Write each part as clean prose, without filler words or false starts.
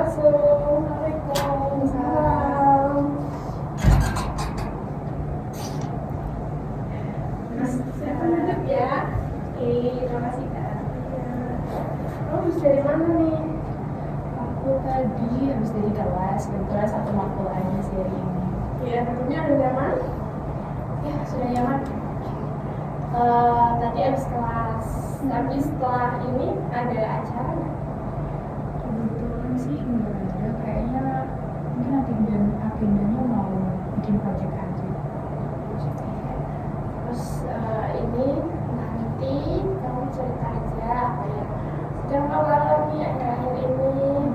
Waalaikumsalam. Silakan duduk ya. Oke, terima kasih Kak. Kamu habis dari mana nih? Aku tadi habis dari kelas, kebetulan satu matkul aja sih hari ini. Ya, tentunya udah nyaman. Ya, sudah nyaman. Tadi habis kelas. Tapi setelah ini ada acara nggak? Kebetulan sih enggak ada, kayaknya mungkin agendanya mau bikin project aja. Terus ini nanti kamu cerita aja apa yang sedang kamu alami akhir-akhir ini.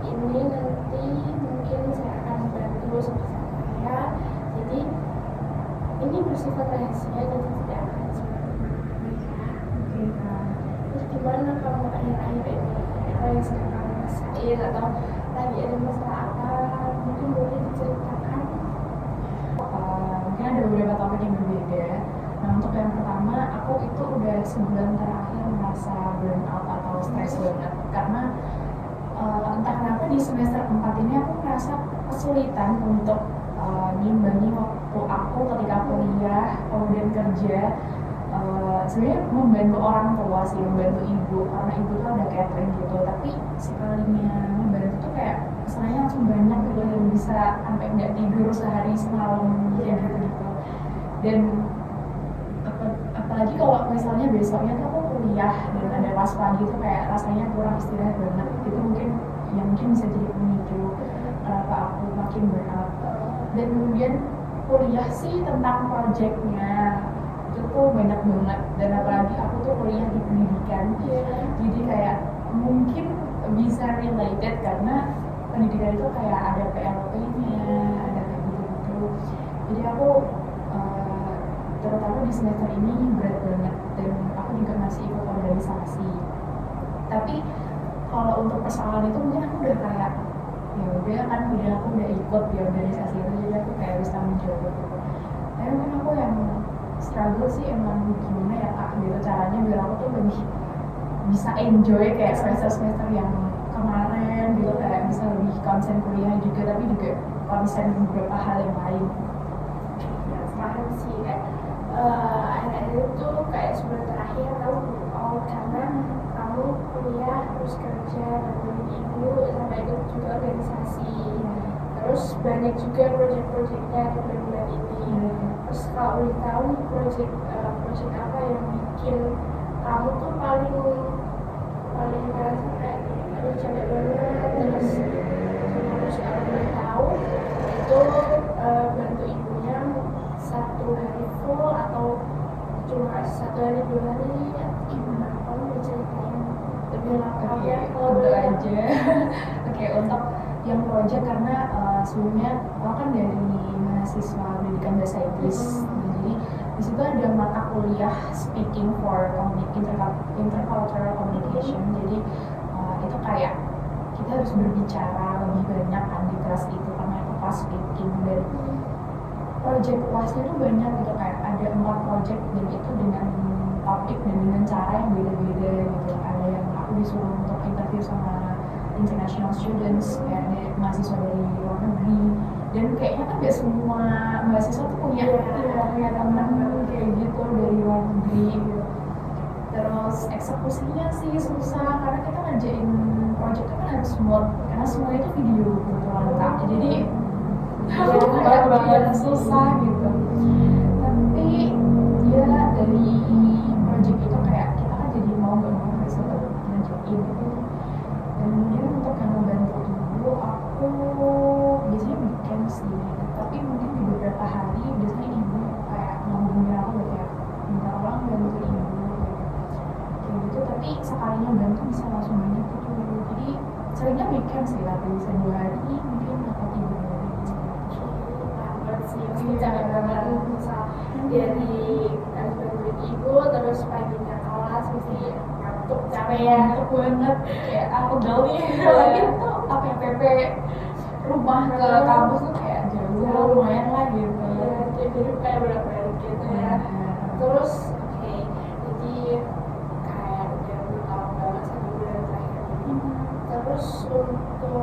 Ini nanti mungkin saya akan bantu sebisa saya. Jadi ini bersifat rahasia dan tidak akan Oke, Kak. Terus gimana kamu akhir-akhir ini? Apa yang sedang kamu rasain atau lagi ada masalah apa? Mungkin boleh diceritakan. Mungkin ada beberapa topik yang berbeda. Nah, untuk yang pertama, aku itu udah sebulan terakhir merasa burnout atau stres banget karena entah kenapa di semester 4 ini aku merasa kesulitan untuk ngimbangi waktu aku ketika kuliah kemudian kerja. Sebenarnya membantu orang tua sih, membantu ibu karena ibu tuh ada catering gitu, tapi sekalinya membantu tuh kayak kesannya langsung banyak gitu dan bisa sampai nggak tidur sehari semalam kayak gitu. Dan apalagi kalau misalnya besoknya tuh aku kuliah dan ada pas pagi tuh kayak rasanya kurang istirahat banget, itu mungkin bisa jadi pemicu kenapa aku makin burnout. Dan kemudian kuliah sih tentang projectnya itu tuh banyak banget, dan apalagi aku tuh kuliah di pendidikan, jadi kayak mungkin bisa related karena pendidikan itu kayak ada PLP-nya, ada kayak gitu-gitu. Jadi aku terutama di semester ini berat banget, dan aku juga masih ikut organisasi. Tapi kalau untuk persoalan itu mungkin aku udah kayak ya udah kan aku udah ikut di organisasi itu, jadi aku kayak bisa menjawab gitu. Tapi mungkin aku yang struggle sih emang gimana ya Kak gitu caranya biar aku tuh lebih bisa enjoy kayak semester yang kemarin gitu, kayak bisa lebih konsen kuliah juga tapi juga konsen beberapa hal yang lain. Ya, paham sih kan. Akhir-akhir itu kayak sebulan terakhir kamu burnout karena kamu kuliah terus kerja bantuin ibu sampai ikut juga organisasi. Terus banyak juga proyek-proyeknya di bulan ini. Terus kalau boleh tahu proyek apa yang bikin kamu tuh paling merasa kayak aduh capek banget. Terus kalau boleh tahu itu bantu ibunya 1 hari full atau cuma 1 hari 2 hari gimana? Kamu mau ceritain lebih lengkap ya kalau boleh aja. Oke, untuk yang project karena sebelumnya aku kan dari mahasiswa pendidikan bahasa Inggris, jadi di situ ada mata kuliah speaking for intercultural communication. Jadi itu kayak kita harus berbicara lebih banyak kan di kelas itu karena itu kelas speaking, dan project kelasnya tuh banyak gitu, kayak ada 4 project dan itu dengan topik dan dengan cara yang beda-beda gitu. Ada yang aku disuruh untuk interview sama international students, kayak ada mahasiswa dari luar negeri, dan kayaknya kan gak semua mahasiswa tuh punya teman kayak gitu dari luar negeri gitu. Terus eksekusinya sih susah karena kita ngerjain project itu kan harus mood, karena semuanya itu video kebetulan Kak, jadi kayak banget susah gitu. Tapi ya dari project itu kayak kita kan jadi mau gak mau harus tetap ngerjain gitu. Dan kemudian untuk yang membantu ibu, aku biasanya weekend sih, tapi mungkin di beberapa hari biasanya ibu kayak ngomongin aku kayak minta tolong bantu ibu kayak gitu. Tapi sekalinya bantu bisa langsung banyak gitu, jadi seringnya weekend sih, tapi bisa 2 hari mungkin atau 3 hari. banget sih, pasti capek banget misal dari harus bantuin ibu terus paginya kelas mesti ngantuk capek ya. Ngantuk banget, kayak aku nih lagi tuh apa ya, PP rumah ke kampus tuh kayak jauh lumayan lah gitu. Jadi kayak berat-berat gitu ya. Terus oke, jadi kayak udah tahu banget 1 bulan terakhir. Terus untuk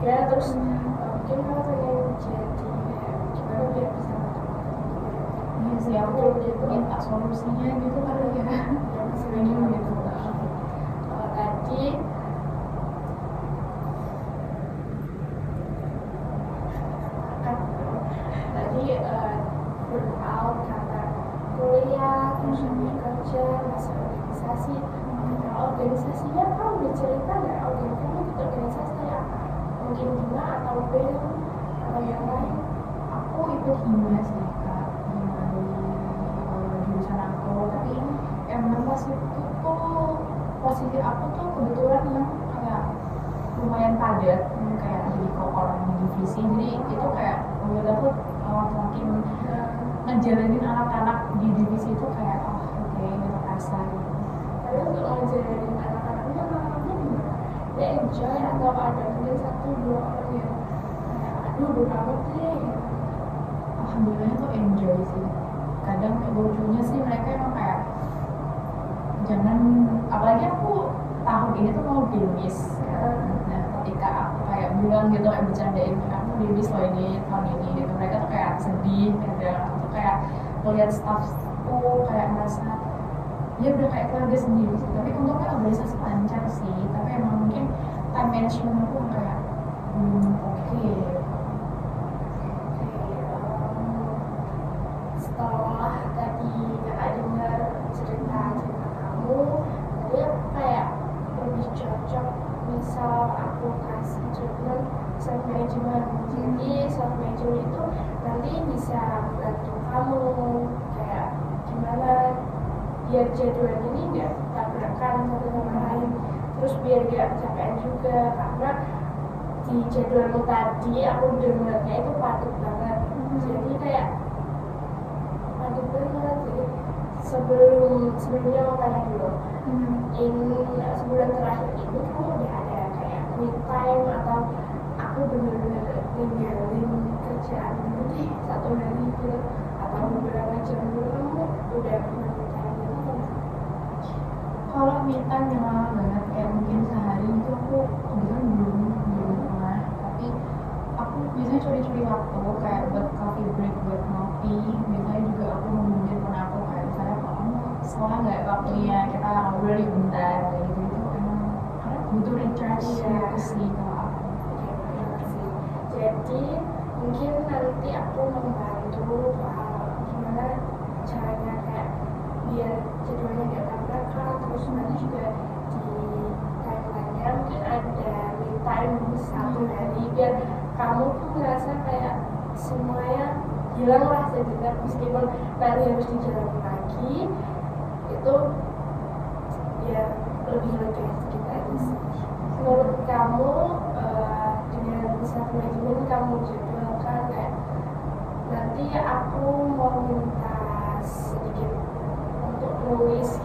juga. Terus mungkin kamu pengen jadi gimana biar bisa Iya sih, aku minta solusinya gitu kali ya. sebenarnya gitu. Tadi berout kata kuliah, terus kerja, masuk organisasi. Organisasinya kamu udah cerita nggak? Kamu ikut organisasi kayak apa? Mungkin Hima atau BEM atau yang lain? Aku ikut hima sih kak, hima di jurusan aku. Tapi emang pas itu tuh posisi aku tuh kebetulan yang kayak lumayan padat, kayak jadi orang di divisi. Jadi itu kayak menurut aku makin ngejalanin anak-anak di divisi itu kayak oke gitu rasa gitu. Tapi untuk ngejalanin anak-anaknya gimana? Dia enjoy atau ada mungkin 1-2 orang yang kayak aduh banget deh. Alhamdulillahnya tuh enjoy sih. Kadang lucunya sih mereka emang kayak jangan, apalagi aku tahun ini tuh mau bimbis. Nah ketika aku kayak bilang gitu, kayak bercandain aku bimbis loh ini tahun ini gitu, mereka tuh kayak sedih. Kadang aku tuh kayak melihat staffku kayak merasa ya udah kayak keluarga sendiri sih. Tapi untungnya organisasi lancar sih, tapi emang mungkin time management aku kayak oke. Setelah tadi kakak dengar cerita kamu, tadi aku kayak lebih cocok misal aku kasih judul self management. Jadi self management itu nanti bisa membantu kamu kayak gimana biar jadwal ini nggak tabrakan satu sama lain, terus biar nggak kecapean juga, karena di jadwalmu tadi aku dengarnya itu padat banget. Jadi kayak padat banget. Jadi sebelumnya mau tanya dulu, ini sebulan terakhir ini kamu udah ada kayak me time atau aku bener-bener ninggalin kerjaan dulu deh 1 hari gitu, atau beberapa jam dulu kamu udah pernah me time gitu? Kalau me time yang lama banget kayak mungkin sehari itu aku kebetulan belum pernah. Tapi aku biasanya curi-curi waktu kayak buat coffee break, buat ngopi. Biasanya juga aku nungguin temen aku kayak misalnya kalau kamu sekolah nggak waktunya kita ngobrol di bentar kayak gitu. Itu emang karena butuh recharge gitu sih kalau aku. Jadi mungkin nanti aku membantu gimana caranya kayak biar jadwalnya nggak tabrakan, terus nanti juga di timeline-nya mungkin ada me time 1 hari biar kamu tuh ngerasa kayak semuanya hilang lah sejenak, meskipun nanti harus dijalani lagi itu ya lebih lega sedikit aja sih. Menurut kamu dengan self management kamu jadwalkan kayak nanti aku mau minta sedikit untuk nulis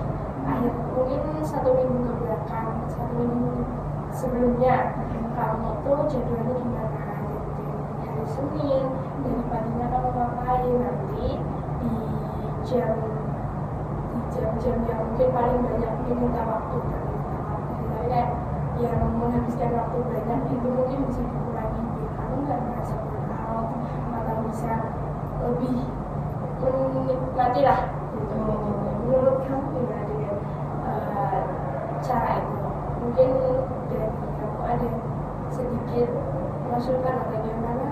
akhir mungkin 1 minggu ke belakang, 1 minggu sebelumnya kamu tuh jadwalnya gimana, jadi hari Senin dari paginya kamu ngapain, nanti di jam-jam yang mungkin paling banyak minta waktu, tapi kayak yang menghabiskan waktu banyak itu mungkin bisa dikurangi biar kamu nggak merasa burnout atau bisa lebih menikmati lah gitu. Menurut kamu gimana dengan cara itu? Mungkin dari kamu ada sedikit masukan atau gimana?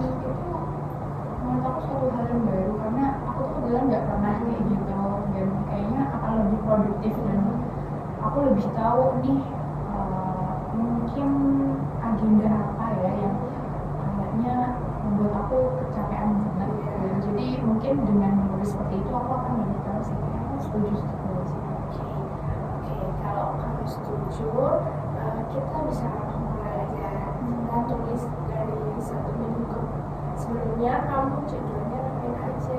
Itu menurut aku suatu hal yang baru karena aku tuh kebetulan nggak pernah kayak gitu, dan kayaknya akan lebih produktif dan aku lebih tahu nih mungkin agenda apa ya yang kayaknya membuat aku kecapean banget. Dan jadi mungkin dengan menulis seperti itu aku akan lebih tahu sih. Aku setuju sih. Oke, kalau kamu setuju, kita bisa mulai aja. Kita tulis dari 1 minggu sebelumnya kamu jadwalnya ngapain aja.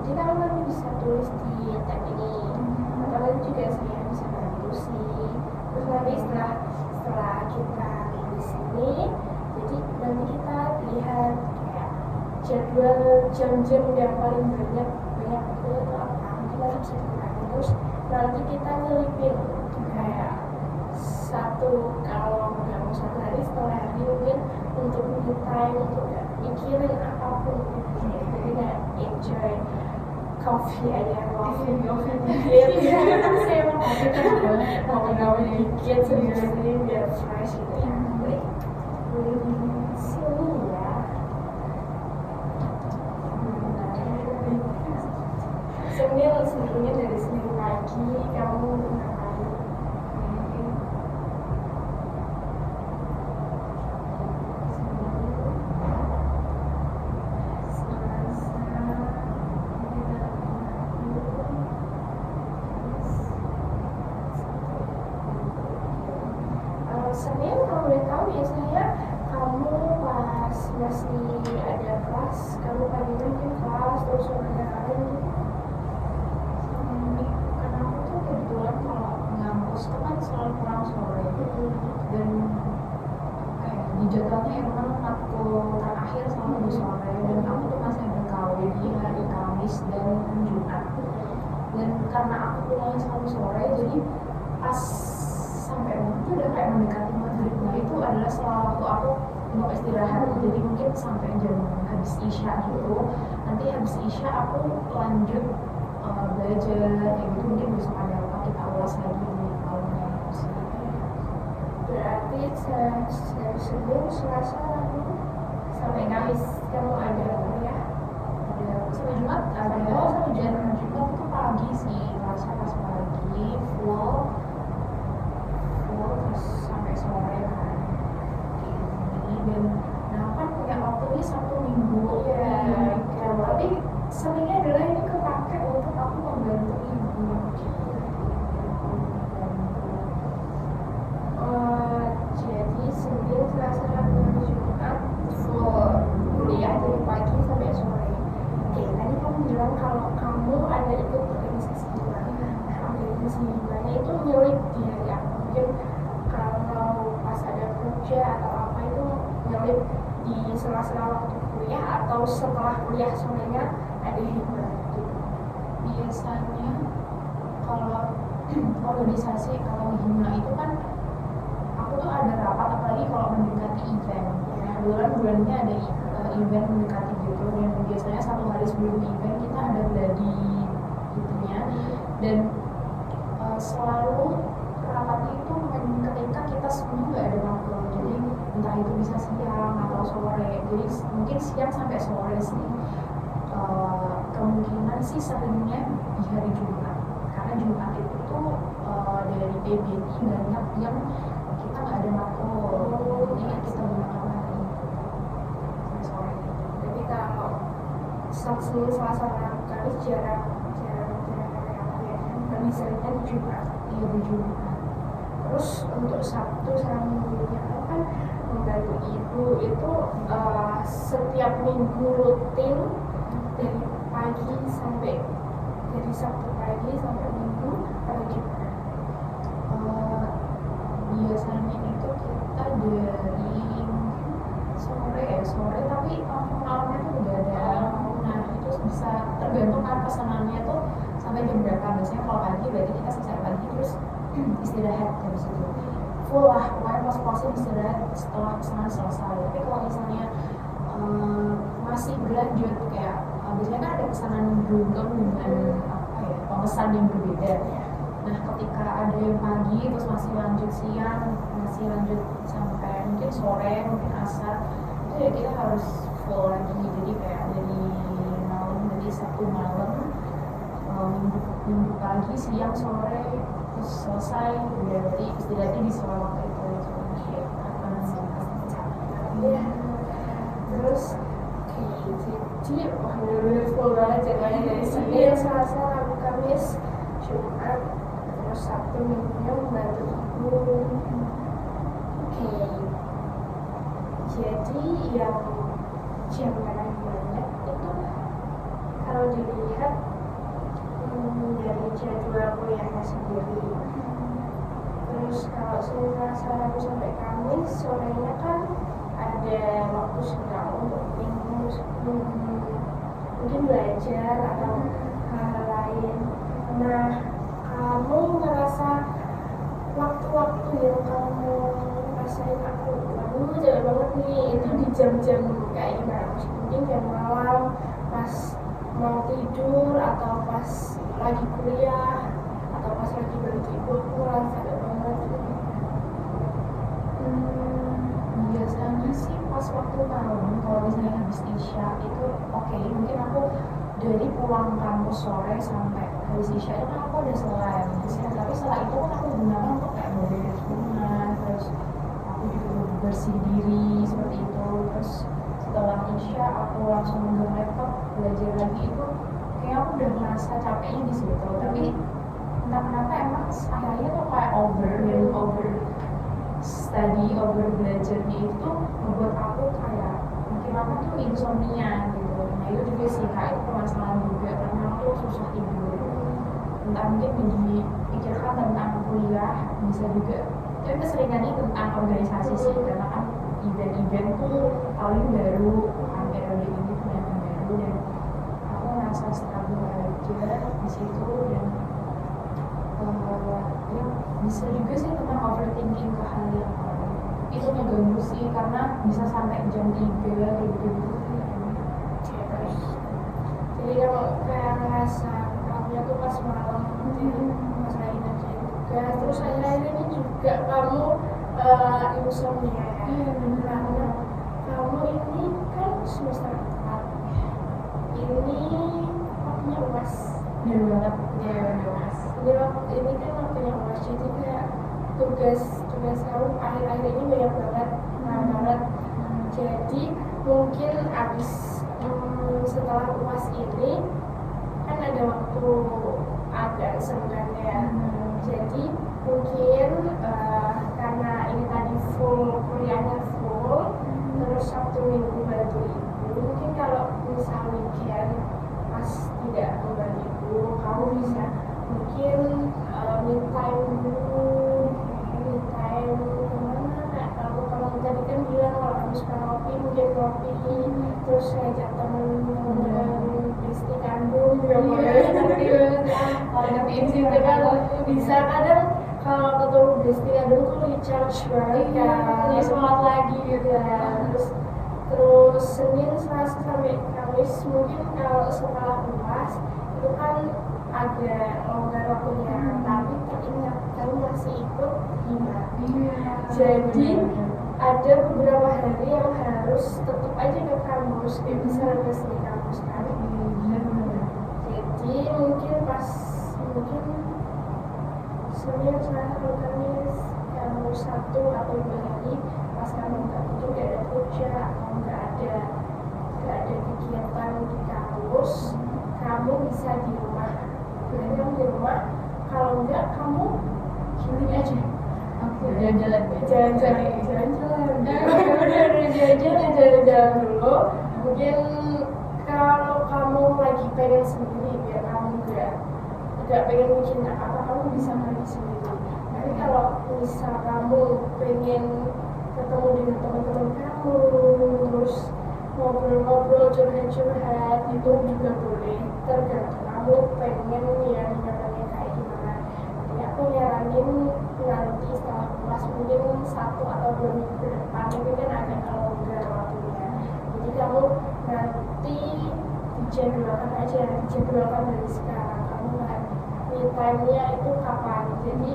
Jadi kamu nanti bisa tulis di tab ini, atau nanti juga saya bisa bantu sih. Terus nanti setelah kita tulis ini, jadi nanti kita lihat kayak jadwal jam-jam yang paling banyak itu apa, mungkin nanti bisa dikurangi. Terus nanti kita nyelipin kayak kalau nggak mau 1 time untuk gak mikirin apapun gitu. Jadi gak enjoy coffee aja, coffee dikit Saya emang kopi kan ngopi dikit sendiri biar fresh gitu ya. Sini ya. Sebenarnya dari Senin pagi kamu ngapain? Senin kalau boleh tahu biasanya kamu pas masih ada kelas, kamu paginya mungkin kelas terus sorenya kalian gitu. Karena aku tuh kebetulan kalau ngampus tuh kan selalu pulang sore dan kayak di jadwalnya emang matkul terakhir selalu di sore dan aku tuh masih ada KW di hari Kamis dan Jumat dan karena aku pulangnya selalu sore jadi pas sampai rumah tuh udah kayak mendekati maghrib. Nah itu adalah salah waktu aku mau istirahat jadi mungkin sampai jam habis isya gitu. Nanti habis isya aku lanjut belajar kayak gitu, mungkin besok ada apa kita ulas lagi di awalnya sih. Berarti dari Senin, Selasa, Rabu sampai Kamis kamu ada kuliah? Ada sampai Jumat ada sampai Jumat itu pagi sih, Selasa pas pagi full terus sampai sore kan kayak gini. Dan nah kan punya waktunya Sabtu Minggu ya tapi seringnya adalah ini kepake untuk aku membantu ibu. Jadi Senin, Selasa, Rabu, Jumat full kuliah dari pagi sampai sore. Oke, tadi kamu bilang kalau kamu ada ikut organisasi gimana? Organisasi gimana itu nyelip di hari apa? Mungkin kalau pas ada kerja atau apa itu nyelip di sela-sela waktu kuliah atau setelah kuliah sorenya ada hikmah gitu. Biasanya kalau organisasi kalau hima itu kan aku tuh ada rapat apalagi kalau mendekati event. Bulannya ada event mendekati gitu dan biasanya satu hari sebelum event kita ada gladi gitunya dan selalu rapatnya itu ketika kita semua nggak ada waktu, jadi entah itu bisa siang atau sore, jadi mungkin siang sampai sore sih. Kemungkinan sih seringnya di hari Jumat karena Jumat itu tuh dari PBI banyak yang kita nggak ada matkul jadi kita gunakan hari itu sampai sore. Jadi kalau Senin, Selasa, Rabu, Kamis jarang apa ya, lebih seringnya di Jumat. Iya di Jumat. Terus untuk Sabtu sama Minggunya kan membantu ibu itu setiap minggu rutin dari pagi sampai dari Sabtu pagi sampai Minggu atau gimana? Biasanya itu kita dari sore tapi malamnya tuh udah ada. Nah itu bisa tergantung kan pesanannya tuh sampai jam berapa. Biasanya kalau pagi berarti kita selesai pagi terus istirahat dari situ full lah, pokoknya pas-pasin istirahat setelah pesanan selesai. Tapi kalau misalnya masih berlanjut kayak biasanya kan ada pesanan beruntung dengan apa ya pemesan yang berbeda. Nah ketika ada yang pagi terus masih lanjut siang masih lanjut sampai mungkin sore mungkin asar itu ya kita harus full lagi. Jadi kayak dari malam dari Sabtu malam minggu pagi siang sore terus selesai berarti istirahatnya di sore waktu itu ya. Terus jadi bener-bener full banget jadwalnya dari Senin, Selasa, Rabu, Kamis, Jumat, terus Sabtu Minggunya membantu ibu. Oke. Jadi yang jam yang banyak itu kalau dilihat dari jadwal kuliahnya sendiri. Terus kalau Senin, Selasa, Rabu sampai Kamis sorenya kan ada waktu senggang untuk mungkin belajar atau hal lain. Nah, kamu ngerasa waktu-waktu yang kamu rasain aku capek banget nih, itu di jam-jam kayak gimana? Mungkin jam malam pas mau tidur atau pas lagi kuliah atau pas lagi berhenti pulang capek banget. Biasanya sih pas waktu malam kalau misalnya habis isya itu oke, mungkin aku dari pulang kampus sore sampai habis isya itu kan aku udah selesai tapi setelah itu kan aku gunakan untuk kayak beres rumah, terus aku juga bersih diri seperti itu. Terus setelah isya aku langsung megang laptop belajar lagi, itu kayak aku udah merasa capeknya di situ. Tapi entah kenapa emang akhirnya tuh kayak over study, over belajarnya itu membuat aku kayak makin lama tuh insomnia gitu. Nah itu juga sih kayak itu permasalahan juga karena aku susah tidur. Entah mungkin dipikirkan tentang kuliah, bisa juga tapi keseringannya tentang organisasi sih, karena kan event-event tuh paling baru periode ini tuh yang baru, dan aku merasa struggle aja di situ. Dan ya bisa juga sih tentang overthinking ke hal yang itu ngeganggu sih, karena bisa sampai jam 3 gitu. Jadi kamu kayak ngerasa kamunya tuh pas malam pas lagi ngerjain tugas, terus akhir-akhir ini juga kamu insomnia ya. Karena kamu ini kan semester 4 ini waktunya UAS. Bener banget ya, UAS. Ini kan waktunya UAS, jadi kayak tugas kamu akhir-akhir ini banyak banget. Jadi mungkin abis setelah UAS ini kan ada waktu agak senggang ya. Jadi mungkin karena ini tadi full kuliahnya full, terus Sabtu Minggu bantu ibu, mungkin kalau misal weekend pas tidak membantu ibu, kamu bisa mungkin me time dulu. Me time kemana? Kalau tadi kan bilang kalau kamu suka ngopi, mungkin ngopi, terus ngajak temen istri kandung juga boleh. Kalau ngertiin sih kan bisa, kadang kalau ketemu istri kandung tuh recharge banget kan, ya semangat lagi gitu ya. Terus Senin, Selasa sampai Kamis mungkin kalau setelah UAS itu kan agak longgar waktunya, tapi teringat kamu masih ikut hima. Jadi ada beberapa hari yang harus tetap aja ke kampus, bisa resmi kampus kan. Jadi mungkin Senin, Selasa, Kamis kamu 1 atau 2 hari pas kamu nggak itu nggak ada kerja atau nggak ada kegiatan di kampus, kamu bisa di rumah. Jadi kamu di rumah, kalau enggak kamu healing aja. Jalan-jalan dulu. Mungkin kalau kamu lagi pengen sendiri, biar kamu nggak pengen bikin apa, kamu bisa pergi sendiri. Tapi kalau misal kamu pengen ketemu dengan teman-teman kamu, terus ngobrol-ngobrol, curhat-curhat, itu juga boleh, tergantung kamu pengen yang namanya kayak gimana. Jadi aku nyaranin nanti setelah kelas mungkin 1 atau 2 minggu ke depan mungkin kan agak longgar waktunya. Jadi kamu nanti dijadwalkan dari sekarang, kamu me time-nya itu kapan. Jadi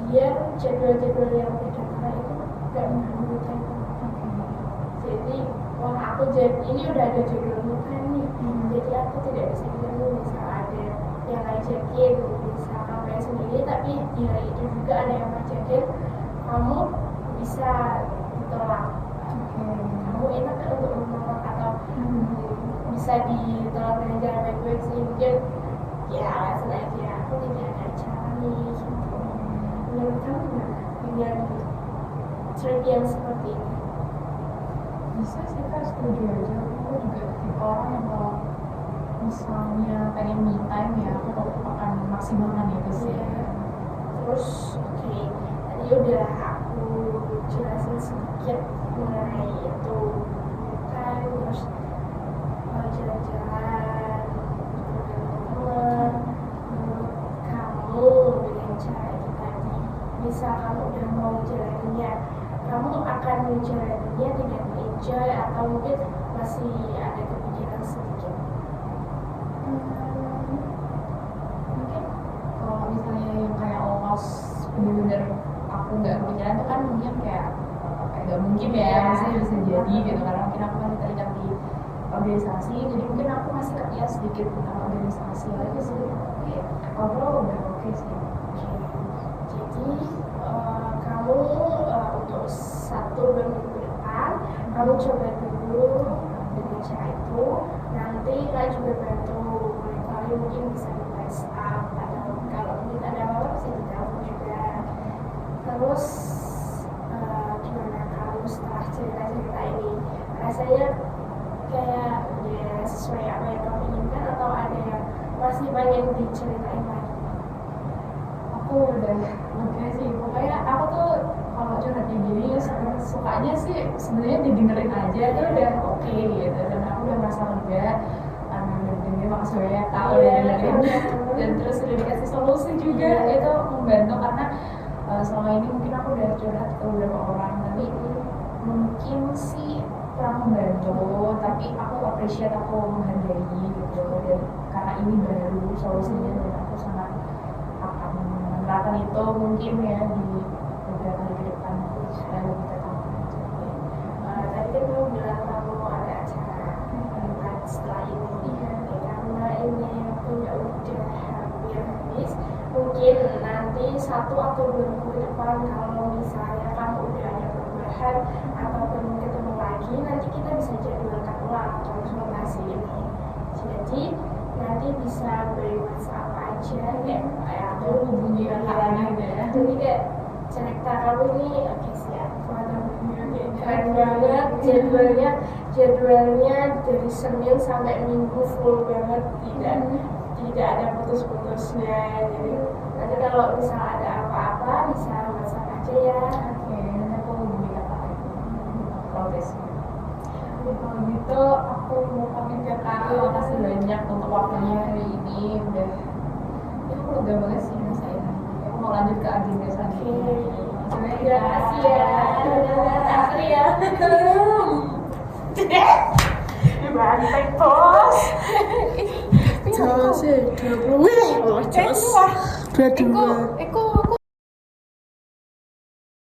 biar jadwal-jadwal yang beda itu gak mengganggu time. Jadi ini udah ada jadwal bukan nih, jadi aku tidak bisa diganggu. Misal ada yang ngajakin, bisa kamu yang sendiri, tapi di hari itu juga ada yang ngajakin, kamu bisa ditolak. Kamu enak kan untuk menolak atau bisa ditolak dengan cara baik-baik sih, mungkin ya alasan aja aku tidak ada cara nih gitu. Menurut kamu gimana dengan trik yang seperti ini? Bisa sih Kak, setuju aja. Aku juga tipe orang yang kalau misalnya pengen me time ya aku akan maksimalkan itu sih. Terus tadi udah aku jelasin sedikit mengenai itu me time, terus jalan-jalan dengan teman. Menurut kamu dengan cara itu tadi, misal kamu udah mau jalaninnya kamu akan menjalaninya dengan enjoy atau mungkin masih ada kepikiran sedikit? Mungkin kalau misalnya yang kayak lolos bener-bener aku nggak kepikiran itu kan mungkin kayak nggak mungkin ya, maksudnya bisa jadi gitu karena mungkin aku masih terikat di organisasi, jadi mungkin aku masih kepikiran sedikit tentang organisasi aja sih. Tapi overall udah oke sih. Jadi kamu untuk 1-2 minggu ke depan kamu coba dulu dengan cara itu, nanti kalian juga bantu kalian mungkin bisa di WhatsApp atau kalau mungkin ada apa-apa bisa ditelepon juga. Terus gimana kamu setelah cerita-cerita ini, rasanya kayak ya sesuai apa yang kamu inginkan atau ada yang masih pengen diceritain lagi? Aku udah lega sih, pokoknya aku tuh kalau curhat kayak gini sukanya sih sebenarnya didengerin aja itu udah oke gitu, dan aku udah merasa lega karena udah dengerin, maksudnya tahu udah dengerin dan terus udah dikasih solusi juga, itu membantu karena selama ini mungkin aku udah curhat ke beberapa orang tapi mungkin sih kurang membantu, tapi aku appreciate, aku menghargai gitu, dan karena ini baru solusinya dan aku sangat akan menerapkan itu mungkin ya di beberapa hari ke depan supaya lebih tetap aja. Tadi kan kamu bilang kamu ada acara setelah ini, karena ini punya udah hampir habis, mungkin nanti 1 atau 2 minggu ke depan kalau misalnya kamu udah ada perubahan ataupun ketemu lagi, nanti kita bisa jadwalkan ulang konsultasi ini. Jadi nanti bisa beri WhatsApp aja atau hubungi kakaknya gitu ya. Jadi kayak cerita kamu ini oke siap, keren banget, jadwalnya dari Senin sampai Minggu full banget, tidak ada putus-putusnya. Jadi nanti kalau misal ada apa-apa bisa WhatsApp aja ya. Oke, nanti aku hubungi kakaknya progresnya. Kalau gitu aku mau pamit ya kak, makasih banyak untuk waktunya hari ini, udah ya aku lega banget sih ngerasain hari ini. Aku mau lanjut ke agenda selanjutnya. Terima kasih ya. Asri ya. Bantai bos. Jos, 20. Oh, jos. 22. Eko